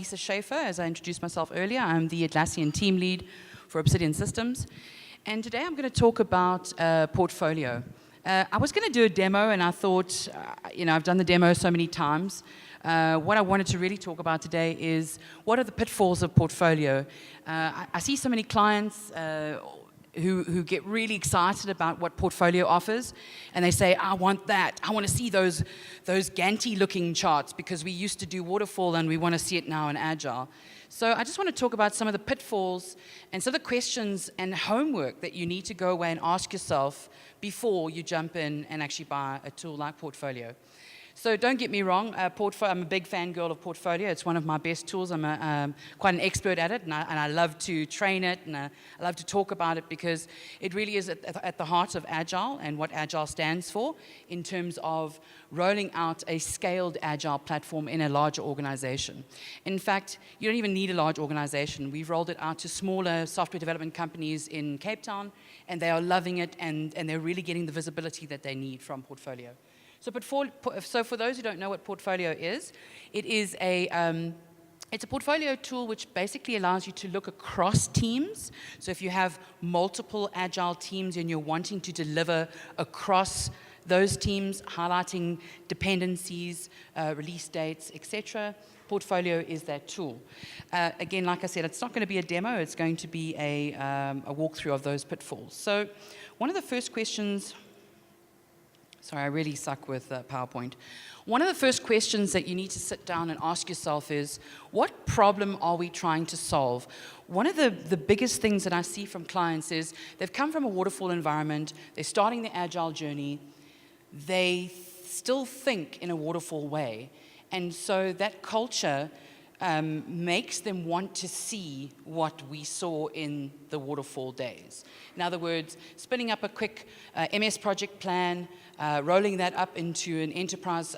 Lisa Schaffer, as I introduced myself earlier. I'm the Atlassian team lead for Obsidian Systems. And today I'm going to talk about portfolio. I was going to do a demo, and I thought, I've done the demo so many times. What I wanted to really talk about today is what are the pitfalls of portfolio. I see so many clients who get really excited about what portfolio offers, and they say, I want that. I want to see those Gantt-looking charts because we used to do waterfall and we want to see it now in Agile. So I just want to talk about some of the pitfalls and some of the questions and homework that you need to go away and ask yourself before you jump in and actually buy a tool like Portfolio. So don't get me wrong, I'm a big fangirl of Portfolio. It's one of my best tools. I'm quite an expert at it, and I love to train it, and I love to talk about it because it really is at the heart of Agile and what Agile stands for in terms of rolling out a scaled Agile platform in a larger organization. In fact, you don't even need a large organization. We've rolled it out to smaller software development companies in Cape Town, and they are loving it, and they're really getting the visibility that they need from Portfolio. So for those who don't know what Portfolio is, it's a portfolio tool which basically allows you to look across teams. So if you have multiple Agile teams and you're wanting to deliver across those teams, highlighting dependencies, release dates, etc., Portfolio is that tool. Again, like I said, it's not going to be a demo. It's going to be a walkthrough of those pitfalls. So one of the first questions... Sorry, I really suck with PowerPoint. One of the first questions that you need to sit down and ask yourself is, what problem are we trying to solve? One of the biggest things that I see from clients is they've come from a waterfall environment, they're starting the Agile journey, they still think in a waterfall way, and so that culture makes them want to see what we saw in the waterfall days. In other words, spinning up a quick MS project plan, rolling that up into an enterprise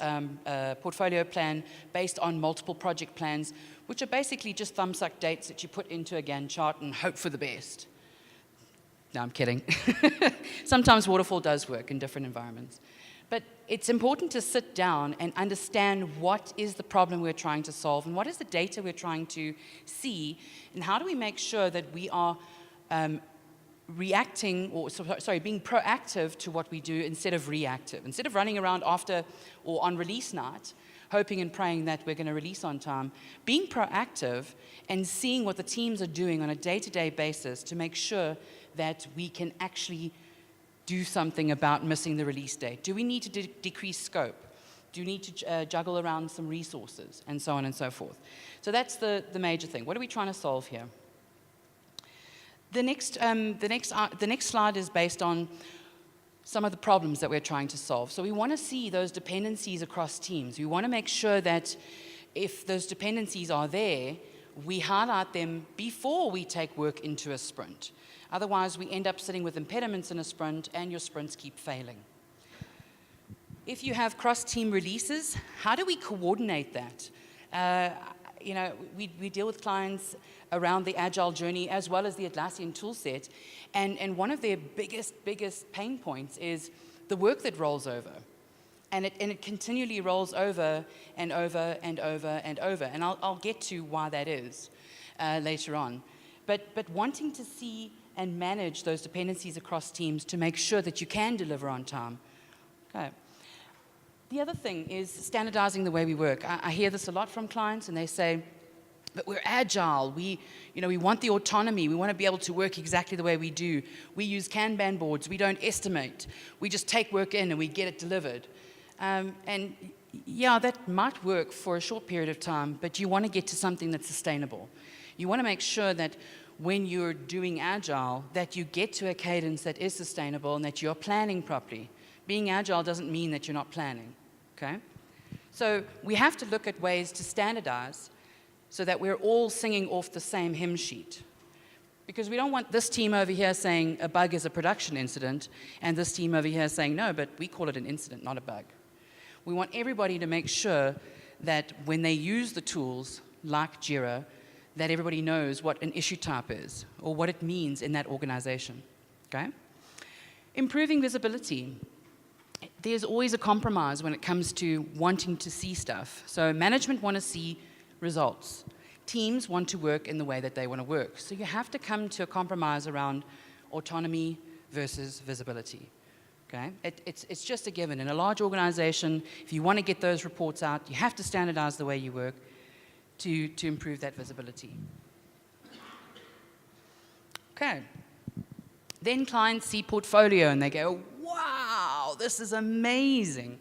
portfolio plan based on multiple project plans, which are basically just thumbsuck dates that you put into a Gantt chart and hope for the best. No, I'm kidding. Sometimes waterfall does work in different environments. But it's important to sit down and understand what is the problem we're trying to solve and what is the data we're trying to see, and how do we make sure that we are being proactive to what we do instead of reactive. Instead of running around after or on release night, hoping and praying that we're going to release on time, being proactive and seeing what the teams are doing on a day-to-day basis to make sure that we can actually do something about missing the release date. Do we need to decrease scope? Do we need to juggle around some resources? And so on and so forth. So that's the major thing. What are we trying to solve here? The next slide is based on some of the problems that we're trying to solve. So we want to see those dependencies across teams. We want to make sure that if those dependencies are there, we highlight them before we take work into a sprint. Otherwise, we end up sitting with impediments in a sprint, and your sprints keep failing. If you have cross-team releases, how do we coordinate that? We deal with clients around the Agile journey as well as the Atlassian toolset, and one of their biggest pain points is the work that rolls over. And it continually rolls over and over and over and over. And I'll get to why that is later on. But wanting to see and manage those dependencies across teams to make sure that you can deliver on time. Okay. The other thing is standardizing the way we work. I hear this a lot from clients, and they say, but we're Agile, we want the autonomy, we want to be able to work exactly the way we do. We use Kanban boards, we don't estimate. We just take work in and we get it delivered. And yeah, that might work for a short period of time, but you want to get to something that's sustainable. You want to make sure that when you're doing Agile, that you get to a cadence that is sustainable and that you're planning properly. Being Agile doesn't mean that you're not planning, okay? So we have to look at ways to standardize so that we're all singing off the same hymn sheet. Because we don't want this team over here saying a bug is a production incident, and this team over here saying, no, but we call it an incident, not a bug. We want everybody to make sure that when they use the tools like Jira, that everybody knows what an issue type is or what it means in that organization, okay? Improving visibility. There's always a compromise when it comes to wanting to see stuff. So management want to see results. teams want to work in the way that they want to work. So you have to come to a compromise around autonomy versus visibility. Okay? It's just a given. In a large organization, if you want to get those reports out, you have to standardize the way you work to improve that visibility. Okay. Then clients see portfolio and they go, wow, this is amazing.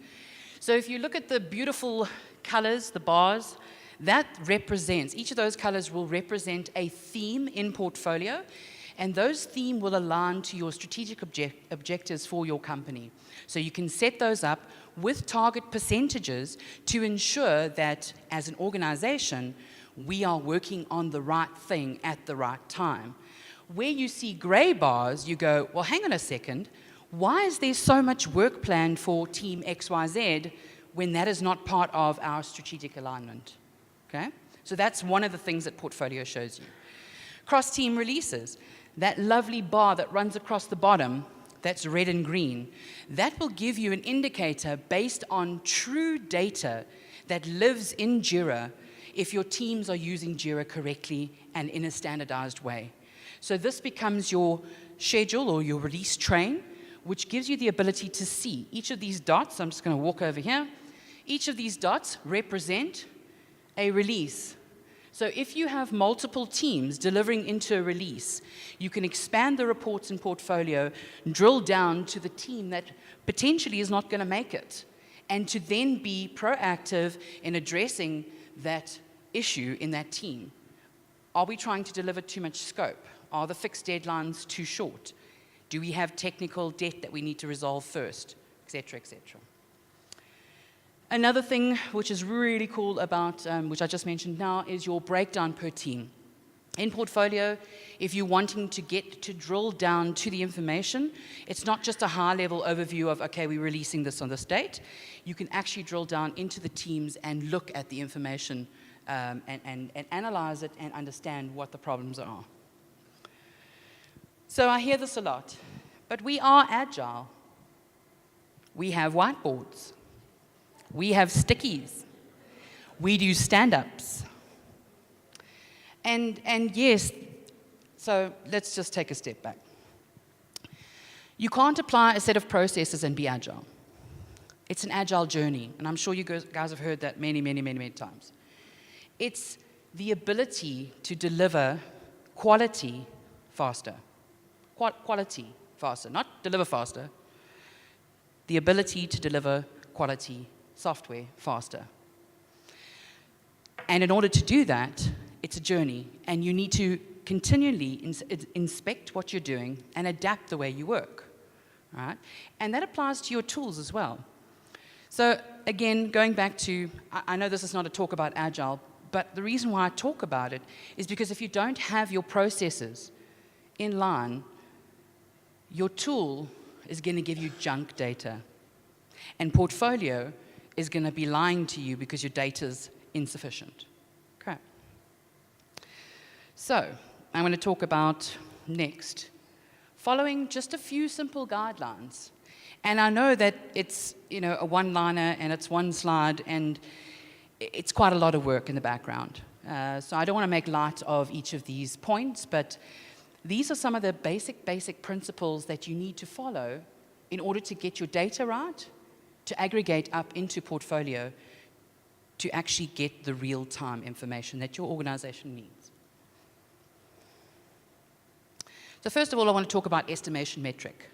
So if you look at the beautiful colors, the bars, that represents, each of those colors will represent a theme in portfolio, and those themes will align to your strategic objectives for your company. So you can set those up with target percentages to ensure that as an organization, we are working on the right thing at the right time. Where you see gray bars, you go, well, hang on a second, why is there so much work planned for team XYZ when that is not part of our strategic alignment? Okay? So that's one of the things that portfolio shows you. Cross-team releases, that lovely bar that runs across the bottom, that's red and green, that will give you an indicator based on true data that lives in Jira if your teams are using Jira correctly and in a standardized way. So this becomes your schedule or your release train, which gives you the ability to see each of these dots. I'm just going to walk over here. Each of these dots represent a release. So if you have multiple teams delivering into a release, you can expand the reports and portfolio, drill down to the team that potentially is not going to make it, and to then be proactive in addressing that issue in that team. Are we trying to deliver too much scope? Are the fixed deadlines too short? Do we have technical debt that we need to resolve first, et cetera, et cetera. Another thing which is really cool about, which I just mentioned now, is your breakdown per team. In portfolio, if you're wanting to get to drill down to the information, it's not just a high-level overview of, okay, we're releasing this on this date. You can actually drill down into the teams and look at the information and analyze it and understand what the problems are. So I hear this a lot, but we are agile. We have whiteboards. We have stickies. We do stand-ups. And yes, so let's just take a step back. You can't apply a set of processes and be agile. It's an agile journey, and I'm sure you guys have heard that many, many, many, many times. It's the ability to deliver quality faster. Quality faster, not deliver faster. The ability to deliver quality software faster. And in order to do that, it's a journey, and you need to continually inspect what you're doing and adapt the way you work. All right? And that applies to your tools as well. So again, going back to, I know this is not a talk about agile, but the reason why I talk about it is because if you don't have your processes in line, your tool is going to give you junk data. And portfolio is going to be lying to you because your data's insufficient. Okay. So, I'm going to talk about next, following just a few simple guidelines. And I know that it's, a one-liner and it's one slide, and it's quite a lot of work in the background. So I don't want to make light of each of these points, but these are some of the basic principles that you need to follow in order to get your data right, to aggregate up into portfolio, to actually get the real-time information that your organization needs. So first of all, I want to talk about estimation metric.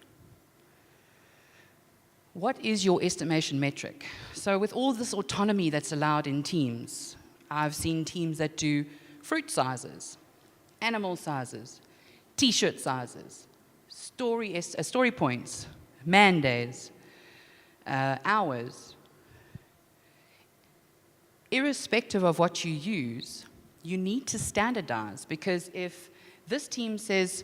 What is your estimation metric? So with all this autonomy that's allowed in teams, I've seen teams that do fruit sizes, animal sizes, T-shirt sizes, story points, man days, hours. Irrespective of what you use, you need to standardize, because if this team says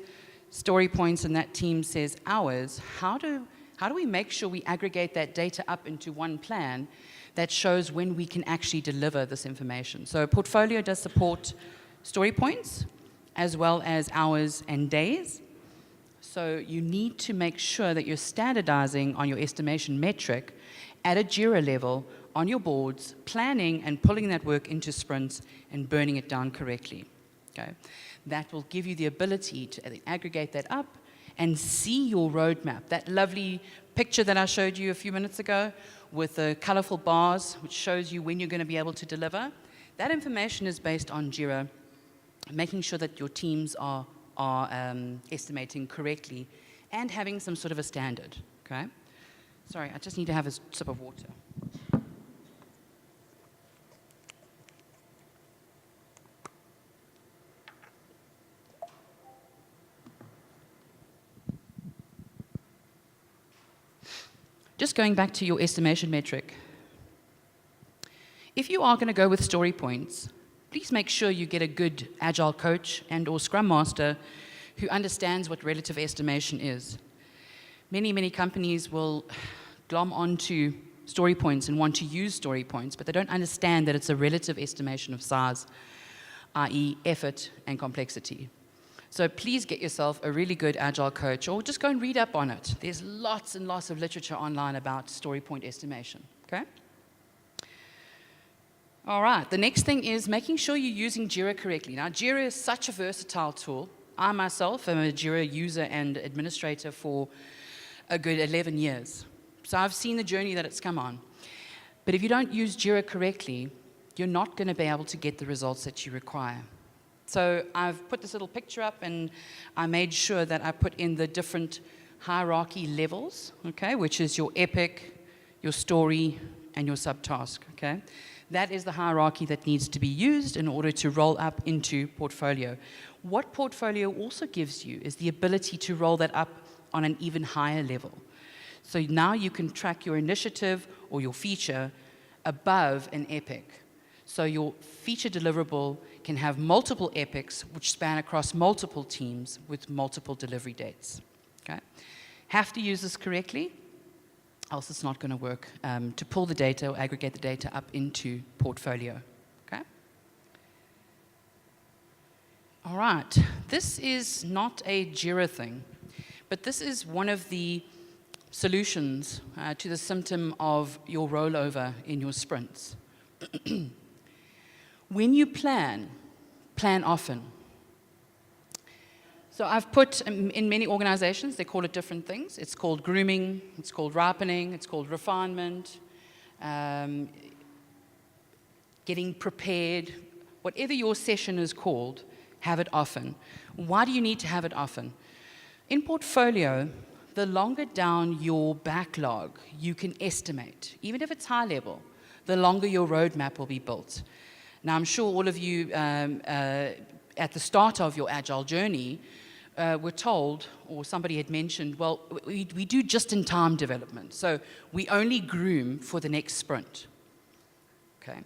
story points and that team says hours, how do we make sure we aggregate that data up into one plan that shows when we can actually deliver this information? So portfolio does support story points as well as hours and days. So you need to make sure that you're standardizing on your estimation metric at a Jira level on your boards, planning and pulling that work into sprints and burning it down correctly. Okay? That will give you the ability to aggregate that up and see your roadmap. That lovely picture that I showed you a few minutes ago with the colorful bars, which shows you when you're going to be able to deliver. That information is based on Jira, making sure that your teams are estimating correctly and having some sort of a standard. Okay? Sorry, I just need to have a sip of water. Just going back to your estimation metric. If you are going to go with story points, please make sure you get a good agile coach and or scrum master who understands what relative estimation is. Many companies will glom onto story points and want to use story points, but they don't understand that it's a relative estimation of size, i.e. effort and complexity. So please get yourself a really good agile coach or just go and read up on it. There's lots and lots of literature online about story point estimation, okay? All right, the next thing is making sure you're using Jira correctly. Now, Jira is such a versatile tool. I myself am a Jira user and administrator for a good 11 years. So I've seen the journey that it's come on. But if you don't use Jira correctly, you're not going to be able to get the results that you require. So I've put this little picture up, and I made sure that I put in the different hierarchy levels, okay, which is your epic, your story, and your subtask, okay? That is the hierarchy that needs to be used in order to roll up into portfolio. What portfolio also gives you is the ability to roll that up on an even higher level. So now you can track your initiative or your feature above an epic. So your feature deliverable can have multiple epics which span across multiple teams with multiple delivery dates. Okay? Have to use this correctly, else it's not going to work to pull the data or aggregate the data up into portfolio. Okay? All right, this is not a Jira thing, but this is one of the solutions to the symptom of your rollover in your sprints. When you plan often. So I've put, in many organizations, they call it different things. It's called grooming, it's called ripening, it's called refinement, getting prepared. Whatever your session is called, have it often. Why do you need to have it often? In portfolio, the longer down your backlog you can estimate, even if it's high level, the longer your roadmap will be built. Now, I'm sure all of you at the start of your agile journey were told, or somebody had mentioned, well, we do just-in-time development, so we only groom for the next sprint. Okay.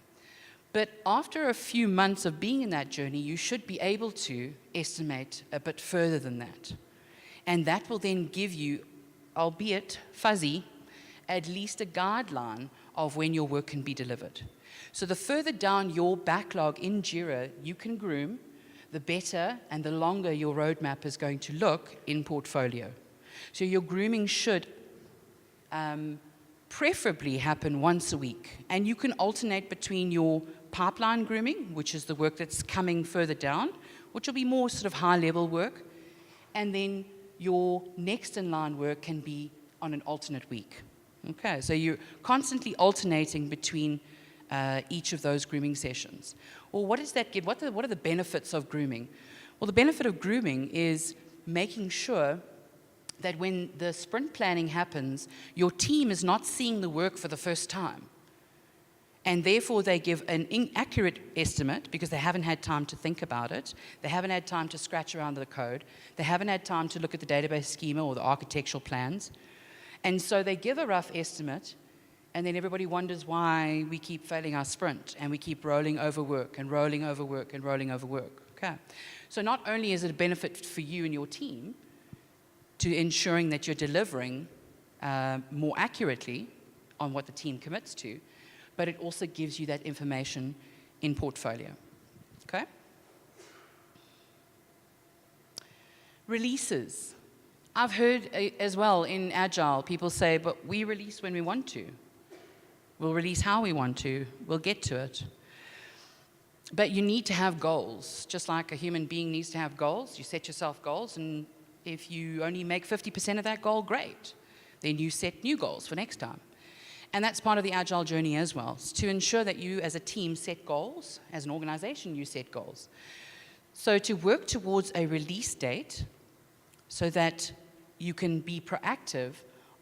But after a few months of being in that journey, you should be able to estimate a bit further than that. And that will then give you, albeit fuzzy, at least a guideline of when your work can be delivered. So the further down your backlog in Jira you can groom, the better and the longer your roadmap is going to look in portfolio. So your grooming should preferably happen once a week. And you can alternate between your pipeline grooming, which is the work that's coming further down, which will be more sort of high-level work, and then your next in-line work can be on an alternate week. Okay, so you're constantly alternating between each of those grooming sessions. Well, what does that give? What are the benefits of grooming? Well, the benefit of grooming is making sure that when the sprint planning happens, your team is not seeing the work for the first time. And therefore, they give an inaccurate estimate because they haven't had time to think about it. They haven't had time to scratch around the code. They haven't had time to look at the database schema or the architectural plans. And so they give a rough estimate, and then everybody wonders why we keep failing our sprint and we keep rolling over work and rolling over work and rolling over work. Okay. So not only is it a benefit for you and your team to ensuring that you're delivering more accurately on what the team commits to, but it also gives you that information in portfolio. Okay? Releases. I've heard as well in Agile, people say, but we release when we want to. We'll release how we want to. We'll get to it. But you need to have goals. Just like a human being needs to have goals, you set yourself goals, and if you only make 50% of that goal, great. Then you set new goals for next time. And that's part of the Agile journey as well. It's to ensure that you as a team set goals, as an organization you set goals. So to work towards a release date so that you can be proactive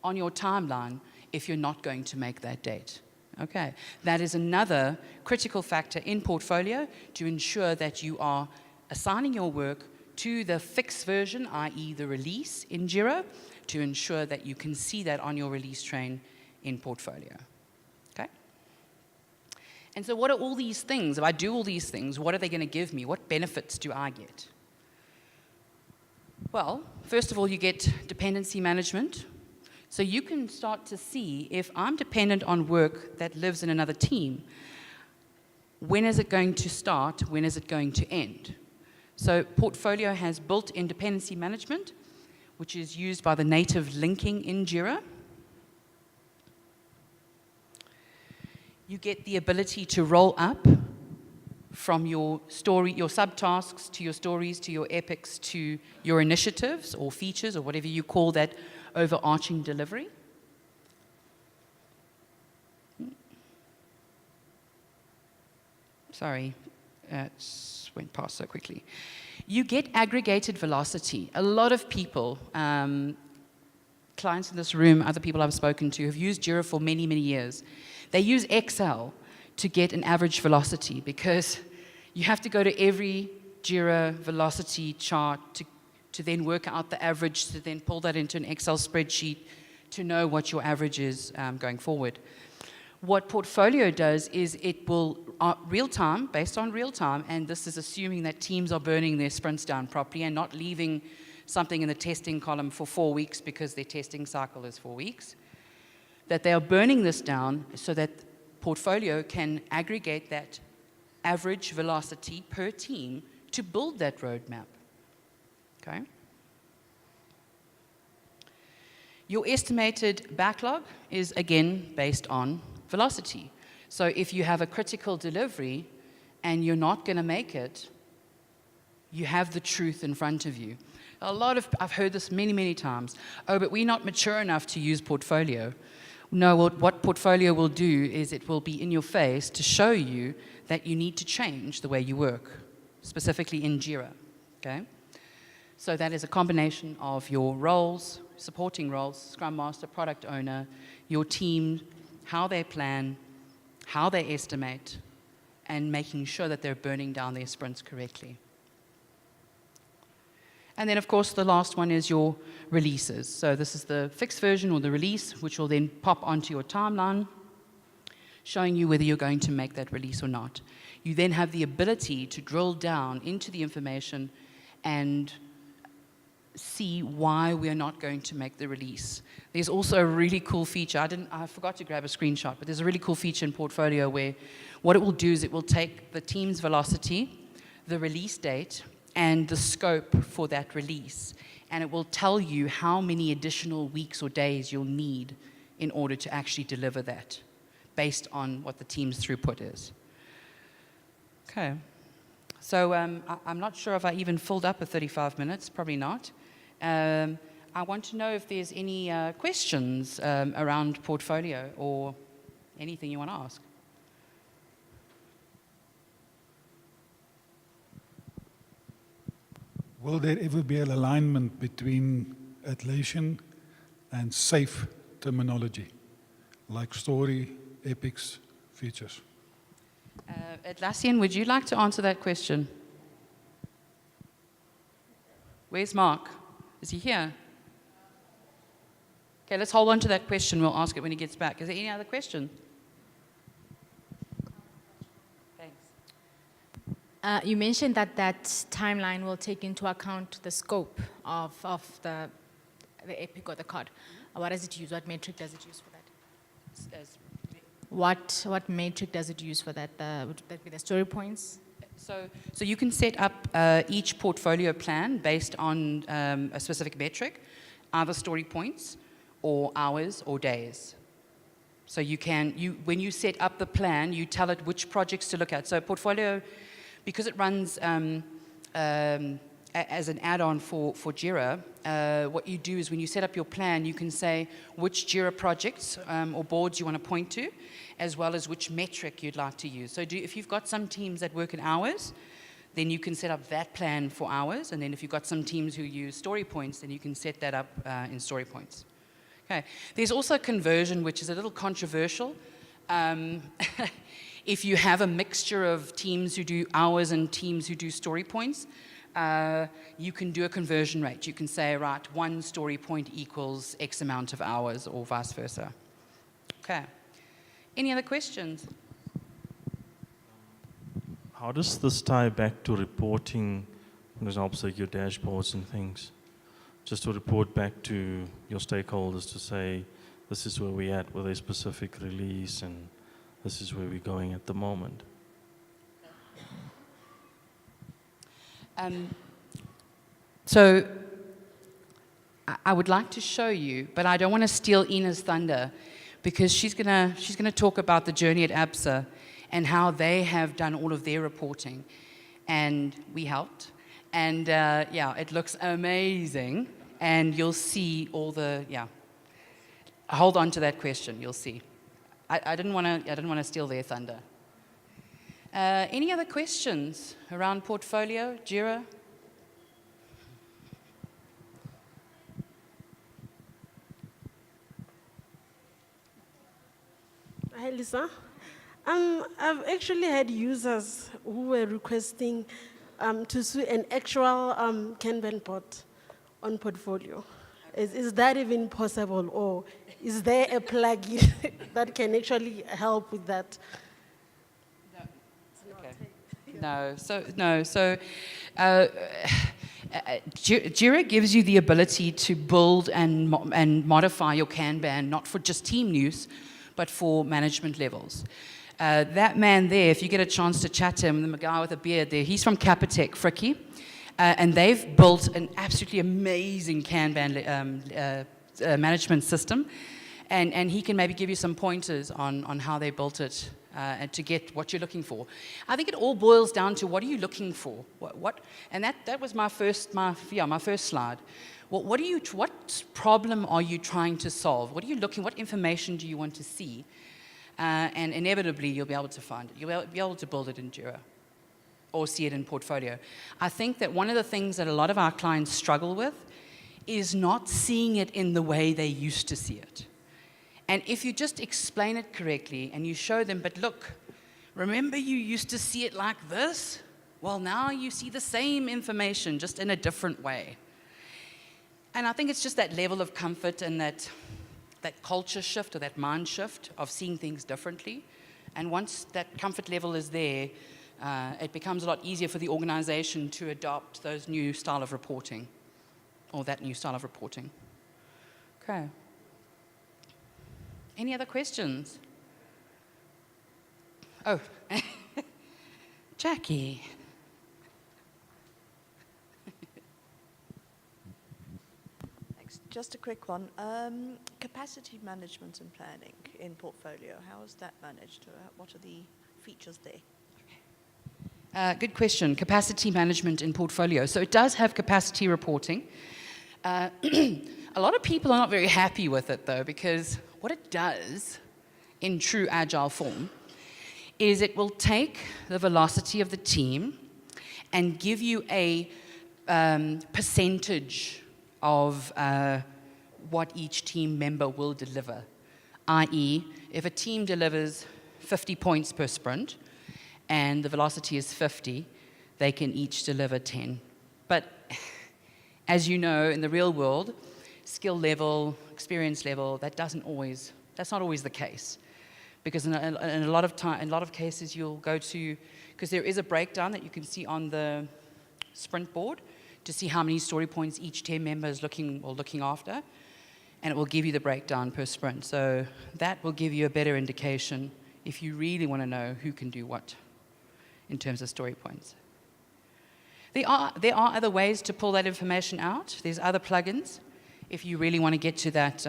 on your timeline if you're not going to make that date. Okay, that is another critical factor in portfolio to ensure that you are assigning your work to the fixed version, i.e. the release in Jira, to ensure that you can see that on your release train in portfolio. Okay? And so what are all these things? If I do all these things, what are they going to give me? What benefits do I get? Well, first of all, you get dependency management. So you can start to see if I'm dependent on work that lives in another team, when is it going to start? When is it going to end? So portfolio has built-in dependency management, which is used by the native linking in Jira. You get the ability to roll up from your story, your subtasks, to your stories, to your epics, to your initiatives or features or whatever you call that overarching delivery. Sorry, it went past so quickly. You get aggregated velocity. A lot of people, clients in this room, other people I've spoken to, have used Jira for many, many years. They use Excel to get an average velocity because you have to go to every Jira velocity chart to then work out the average, to then pull that into an Excel spreadsheet to know what your average is going forward. What portfolio does is it will, real time, based on real time, and this is assuming that teams are burning their sprints down properly and not leaving something in the testing column for 4 weeks because their testing cycle is 4 weeks, that they are burning this down so that portfolio can aggregate that average velocity per team to build that roadmap. Okay? Your estimated backlog is, again, based on velocity. So if you have a critical delivery and you're not going to make it, you have the truth in front of you. I've heard this many, many times. Oh, but we're not mature enough to use portfolio. No, what portfolio will do is it will be in your face to show you that you need to change the way you work, specifically in Jira. Okay? So that is a combination of your roles, supporting roles, Scrum Master, Product Owner, your team, how they plan, how they estimate, and making sure that they're burning down their sprints correctly. And then, of course, the last one is your releases. So this is the fixed version or the release, which will then pop onto your timeline, showing you whether you're going to make that release or not. You then have the ability to drill down into the information and see why we are not going to make the release. There's also a really cool feature. I forgot to grab a screenshot, but there's a really cool feature in Portfolio where what it will do is it will take the team's velocity, the release date, and the scope for that release. And it will tell you how many additional weeks or days you'll need in order to actually deliver that, based on what the team's throughput is. Okay. So I'm not sure if I even filled up a 35 minutes, probably not. I want to know if there's any questions around portfolio or anything you want to ask. Will there ever be an alignment between Atlassian and SAFe terminology, like story, epics, features? Atlassian, would you like to answer that question? Where's Mark? Is he here? Okay, let's hold on to that question. We'll ask it when he gets back. Is there any other question? Thanks. You mentioned that timeline will take into account the scope of the epic or the card. What does it use? What metric does it use for that? What metric does it use for that? Would that be the story points? So you can set up each portfolio plan based on a specific metric, either story points or hours or days. So when you set up the plan, you tell it which projects to look at. So Portfolio, because it runs as an add-on for Jira, what you do is when you set up your plan, you can say which Jira projects or boards you want to point to, as well as which metric you'd like to use. So if you've got some teams that work in hours, then you can set up that plan for hours. And then if you've got some teams who use story points, then you can set that up in story points. Okay. There's also conversion, which is a little controversial. If you have a mixture of teams who do hours and teams who do story points, you can do a conversion rate. You can say, right, 1 story point equals X amount of hours, or vice versa. Okay. Any other questions? How does this tie back to reporting, for example, like your dashboards and things? Just to report back to your stakeholders to say, this is where we're at with a specific release and this is where we're going at the moment. So I would like to show you, but I don't want to steal Ina's thunder, because she's gonna talk about the journey at ABSA and how they have done all of their reporting, and we helped. And yeah, it looks amazing, and you'll see all the Hold on to that question. You'll see. I didn't want to steal their thunder. Any other questions around Portfolio, Jira? Hi, Lisa. I've actually had users who were requesting to see an actual Kanban bot on Portfolio. Is that even possible, or is there a plugin that can actually help with that? So Jira gives you the ability to build and modify your Kanban, not for just team use, but for management levels. That man there, if you get a chance to chat to him, the guy with a beard there, he's from Capitec, Frikkie, and they've built an absolutely amazing Kanban management system, and he can maybe give you some pointers on how they built it and to get what you're looking for. I think it all boils down to what are you looking for? And that was my first slide. What problem are you trying to solve? What are you looking? What information do you want to see? And inevitably, you'll be able to find it. You'll be able to build it in Jira or see it in Portfolio. I think that one of the things that a lot of our clients struggle with is not seeing it in the way they used to see it. And if you just explain it correctly and you show them, but look, remember you used to see it like this? Well, now you see the same information, just in a different way. And I think it's just that level of comfort and that culture shift or that mind shift of seeing things differently. And once that comfort level is there, it becomes a lot easier for the organization to adopt those new style of reporting, or that new style of reporting. Okay. Any other questions? Oh, Jackie. Thanks. Just a quick one. Capacity management and planning in Portfolio, how is that managed? What are the features there? Good question. Capacity management in Portfolio. So it does have capacity reporting. A lot of people are not very happy with it, though, because what it does in true agile form is it will take the velocity of the team and give you a percentage of what each team member will deliver. I.e., if a team delivers 50 points per sprint and the velocity is 50, they can each deliver 10. But as you know, in the real world, skill level, experience level, that's not always the case. Because in a lot of cases you'll go to, because there is a breakdown that you can see on the sprint board to see how many story points each team member is looking after, and it will give you the breakdown per sprint. So that will give you a better indication if you really want to know who can do what in terms of story points. There are other ways to pull that information out. There's other plugins if you really want to get to that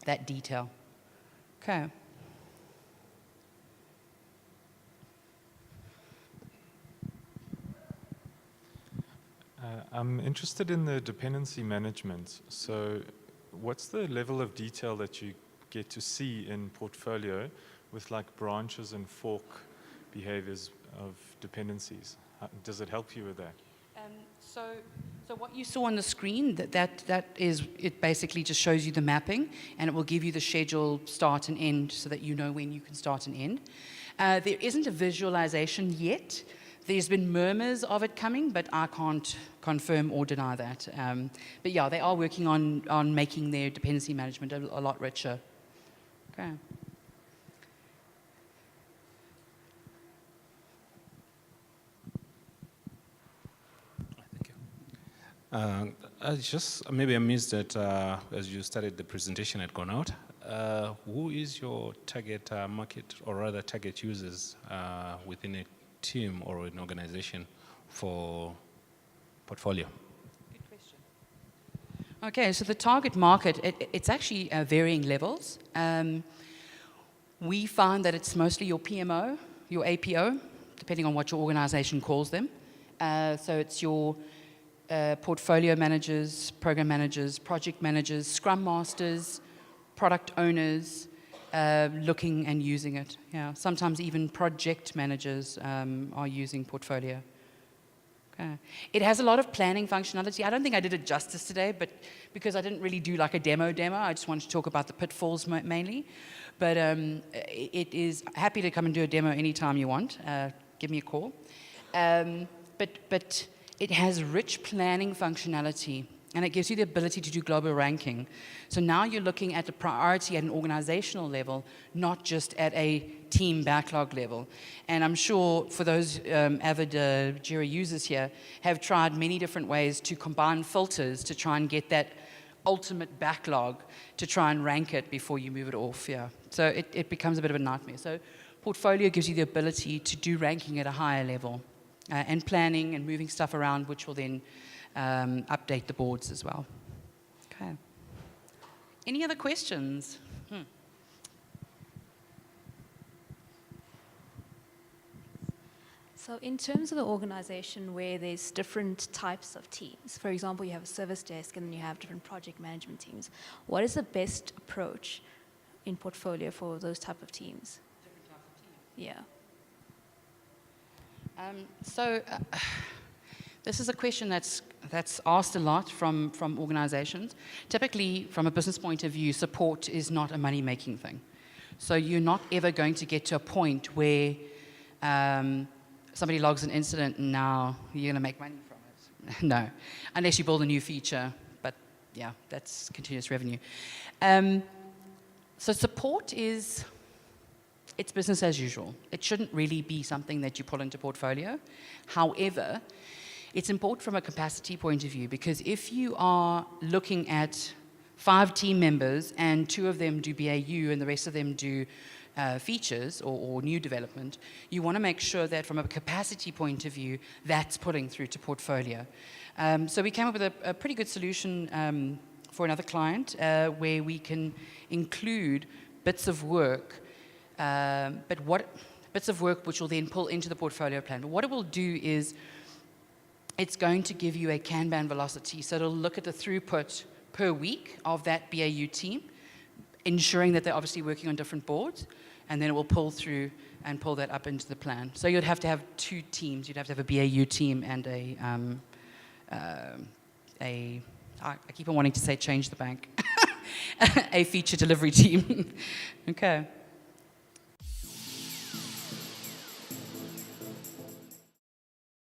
that detail. Okay. I'm interested in the dependency management. So what's the level of detail that you get to see in portfolio with like branches and fork behaviors of dependencies? Does it help you with that? So what you saw on the screen, that is, it basically just shows you the mapping, and it will give you the schedule start and end so that you know when you can start and end. There isn't a visualization yet. There's been murmurs of it coming, but I can't confirm or deny that. But yeah, they are working on making their dependency management a lot richer. Okay. I just maybe I missed that as you started the presentation had gone out. Who is your target market, or rather target users within a team or an organization for portfolio? Good question. Okay, so the target market, it's actually varying levels. We find that it's mostly your PMO, your APO, depending on what your organization calls them. So it's your portfolio managers, program managers, project managers, scrum masters, product owners, looking and using it. Yeah, sometimes even project managers are using portfolio. Okay. It has a lot of planning functionality. I don't think I did it justice today, but because I didn't really do like a demo, I just wanted to talk about the pitfalls mainly. But it is happy to come and do a demo anytime you want. Give me a call. But it has rich planning functionality, and it gives you the ability to do global ranking. So now you're looking at the priority at an organizational level, not just at a team backlog level. And I'm sure for those avid Jira users here have tried many different ways to combine filters to try and get that ultimate backlog to try and rank it before you move it off. Yeah. So it becomes a bit of a nightmare. So portfolio gives you the ability to do ranking at a higher level. And planning and moving stuff around, which will then update the boards as well. Okay. Any other questions? So in terms of the organization where there's different types of teams, for example, you have a service desk and then you have different project management teams, what is the best approach in portfolio for those type of teams? Different types of teams. Yeah. This is a question that's asked a lot from organizations. Typically, from a business point of view, support is not a money-making thing. So you're not ever going to get to a point where somebody logs an incident and now you're going to make money from it. No, unless you build a new feature. But yeah, that's continuous revenue. So support is... it's business as usual. It shouldn't really be something that you pull into portfolio. However, it's important from a capacity point of view, because if you are looking at 5 team members and 2 of them do BAU and the rest of them do features or new development, you want to make sure that from a capacity point of view, that's pulling through to portfolio. So we came up with a pretty good solution for another client where we can include bits of work bits of work which will then pull into the portfolio plan. But what it will do is it's going to give you a Kanban velocity. So it'll look at the throughput per week of that BAU team, ensuring that they're obviously working on different boards, and then it will pull through and pull that up into the plan. So you'd have to have 2 teams. You'd have to have a BAU team and I keep on wanting to say change the bank, a feature delivery team. Okay.